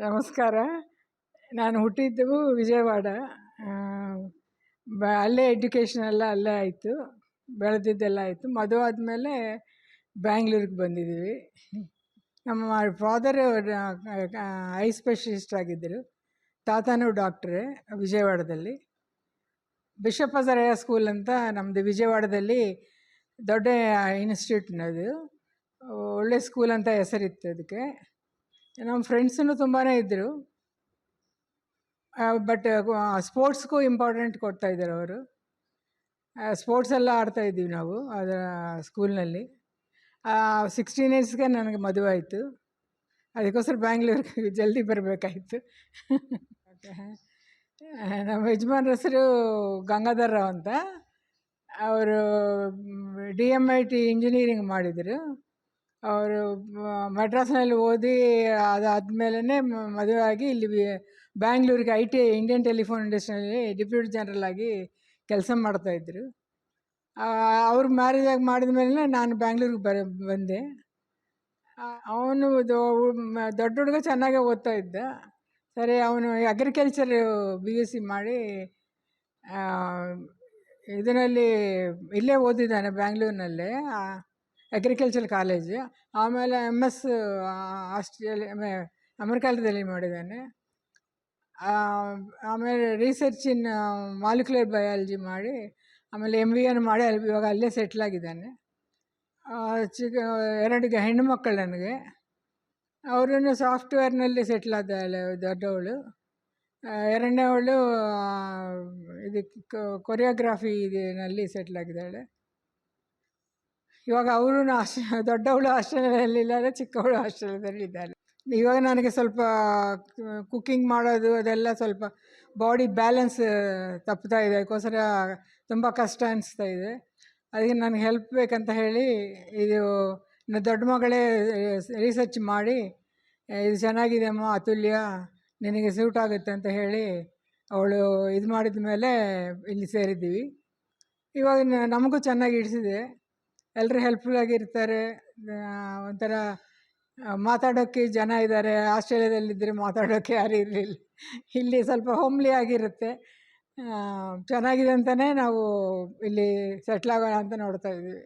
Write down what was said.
ನಮಸ್ಕಾರ. ನಾನು ಹುಟ್ಟಿದ್ದು ವಿಜಯವಾಡ. ಅಲ್ಲೇ ಎಡ್ಯುಕೇಷನ್ ಎಲ್ಲ ಅಲ್ಲೇ ಆಯಿತು, ಬೆಳೆದಿದ್ದೆಲ್ಲ ಆಯಿತು. ಮದುವೆ ಆದಮೇಲೆ ಬ್ಯಾಂಗ್ಳೂರಿಗೆ ಬಂದಿದ್ದೀವಿ. ನಮ್ಮ ಫಾದರ್ ಐ ಸ್ಪೆಷಲಿಸ್ಟ್ ಆಗಿದ್ದರು, ತಾತನೂ ಡಾಕ್ಟ್ರೇ ವಿಜಯವಾಡದಲ್ಲಿ. ಬಿಷಪ್ ಅಜರಯ್ಯ ಸ್ಕೂಲ್ ಅಂತ ನಮ್ಮದು ವಿಜಯವಾಡದಲ್ಲಿ ದೊಡ್ಡ ಇನ್ಸ್ಟಿಟ್ಯೂಟ್ನದು, ಒಳ್ಳೆ ಸ್ಕೂಲ್ ಅಂತ ಹೆಸರಿತ್ತು ಅದಕ್ಕೆ. ನಮ್ಮ ಫ್ರೆಂಡ್ಸೂ ತುಂಬಾ ಇದ್ದರು, ಬಟ್ ಸ್ಪೋರ್ಟ್ಸ್ಗೂ ಇಂಪಾರ್ಟೆಂಟ್ ಕೊಡ್ತಾಯಿದ್ದಾರೆ ಅವರು. ಸ್ಪೋರ್ಟ್ಸ್ ಎಲ್ಲ ಆಡ್ತಾಯಿದ್ದೀವಿ ನಾವು ಅದರ ಸ್ಕೂಲ್ನಲ್ಲಿ. 16 ಇಯರ್ಸ್ಗೆ ನನಗೆ ಮದುವೆ ಆಯಿತು. ಅದಕ್ಕೋಸ್ಕರ ಬ್ಯಾಂಗ್ಳೂರಿಗೆ ಜಲ್ದಿ ಬರಬೇಕಾಯಿತು. ನಮ್ಮ ಯಜಮಾನ್ರ ಹೆಸರು ಗಂಗಾಧರ್ ರಾವ್ ಅಂತ. ಅವರು DMIT ಇಂಜಿನಿಯರಿಂಗ್ ಮಾಡಿದರು. ಅವರು ಮಡ್ರಾಸ್ನಲ್ಲಿ ಓದಿ ಅದಾದಮೇಲೆ ಮದುವೆ ಆಗಿ ಇಲ್ಲಿ ಬ್ಯಾಂಗ್ಳೂರಿಗೆ ITI ಇಂಡಿಯನ್ ಟೆಲಿಫೋನ್ ಇಂಡಸ್ಟ್ರಿಯಲ್ಲಿ ಡೆಪ್ಯೂಟಿ ಜನರಲ್ ಆಗಿ ಕೆಲಸ ಮಾಡ್ತಾಯಿದ್ರು. ಅವ್ರು ಮ್ಯಾರೇಜ್ ಮಾಡಿದ ಮೇಲೆ ನಾನು ಬ್ಯಾಂಗ್ಳೂರಿಗೆ ಬಂದೆ. ಅವನು ದೊಡ್ಡ ಹುಡುಗ ಚೆನ್ನಾಗೇ ಓದ್ತಾ ಇದ್ದ. ಸರಿ, ಅವನು ಅಗ್ರಿಕಲ್ಚರ್ BSc ಮಾಡಿ ಇದರಲ್ಲಿ ಇಲ್ಲೇ ಓದಿದ್ದಾನೆ, ಬ್ಯಾಂಗ್ಳೂರಿನಲ್ಲೇ ಅಗ್ರಿಕಲ್ಚರ್ ಕಾಲೇಜು. ಆಮೇಲೆ MS ಅಮೆರಿಕದಲ್ಲಿ ಮಾಡಿದ್ದಾನೆ. ಆಮೇಲೆ ರಿಸರ್ಚ್ ಇನ್ ಮಾಲಿಕ್ಯುಲರ್ ಬಯಾಲಜಿ ಮಾಡಿ ಆಮೇಲೆ MBA ಮಾಡಿ ಇವಾಗ ಅಲ್ಲೇ ಸೆಟ್ಲಾಗಿದ್ದಾನೆ. 2 ಹೆಣ್ಣು ಮಕ್ಕಳು ನನಗೆ. ಅವರನ್ನು ಸಾಫ್ಟ್ವೇರ್ನಲ್ಲಿ ಸೆಟ್ಲಾದಾಳೆ ದೊಡ್ಡವಳು. ಎರಡನೇವಳು ಇದು ಕೊರಿಯೋಗ್ರಾಫಿ ಇದರಲ್ಲಿ ಸೆಟ್ಲಾಗಿದ್ದಾಳೆ. ಇವಾಗ ಅವರು ದೊಡ್ಡವಳು ಆಸ್ಟ್ರೇಲಿಯಾದಲ್ಲಿದ್ದಾರೆ, ಚಿಕ್ಕವಳು ಆಸ್ಟ್ರೇಲಿಯಾದಲ್ಲಿದ್ದಾರೆ. ಇವಾಗ ನನಗೆ ಸ್ವಲ್ಪ ಕುಕ್ಕಿಂಗ್ ಮಾಡೋದು ಅದೆಲ್ಲ ಸ್ವಲ್ಪ ಬಾಡಿ ಬ್ಯಾಲೆನ್ಸ್ ತಪ್ತಾ ಇದೆ, ಅದಕ್ಕೋಸ್ಕರ ತುಂಬ ಕಷ್ಟ ಅನಿಸ್ತಾ ಇದೆ. ಅದಕ್ಕೆ ನನಗೆ ಹೆಲ್ಪ್ ಬೇಕಂತ ಹೇಳಿ ಇದು ದೊಡ್ಡ ಮಗಳೇ ರಿಸರ್ಚ್ ಮಾಡಿ ಇದು ಚೆನ್ನಾಗಿದೆ ಅಮ್ಮ ಅತುಲ್ಯ, ನಿನಗೆ ಸೂಟ್ ಆಗುತ್ತೆ ಅಂತ ಹೇಳಿ ಅವಳು ಇದು ಮಾಡಿದ ಮೇಲೆ ಇಲ್ಲಿ ಸೇರಿದ್ದೀವಿ. ಇವಾಗ ನಮಗೂ ಚೆನ್ನಾಗಿ ಹಿಡಿಸಿದೆ, ಎಲ್ಲರೂ ಹೆಲ್ಪ್ಫುಲ್ಲಾಗಿರ್ತಾರೆ. ಒಂಥರ ಮಾತಾಡೋಕ್ಕೆ ಜನ ಇದ್ದಾರೆ. ಆಸ್ಟ್ರೇಲಿಯಾದಲ್ಲಿದ್ದರೆ ಮಾತಾಡೋಕ್ಕೆ ಯಾರೂ ಇರಲಿಲ್ಲ. ಇಲ್ಲಿ ಸ್ವಲ್ಪ ಹೋಮ್ಲಿ ಆಗಿರುತ್ತೆ, ಚೆನ್ನಾಗಿದೆ ಅಂತಲೇ ನಾವು ಇಲ್ಲಿ ಸೆಟ್ಲಾಗೋಣ ಅಂತ ನೋಡ್ತಾ ಇದ್ದೀವಿ.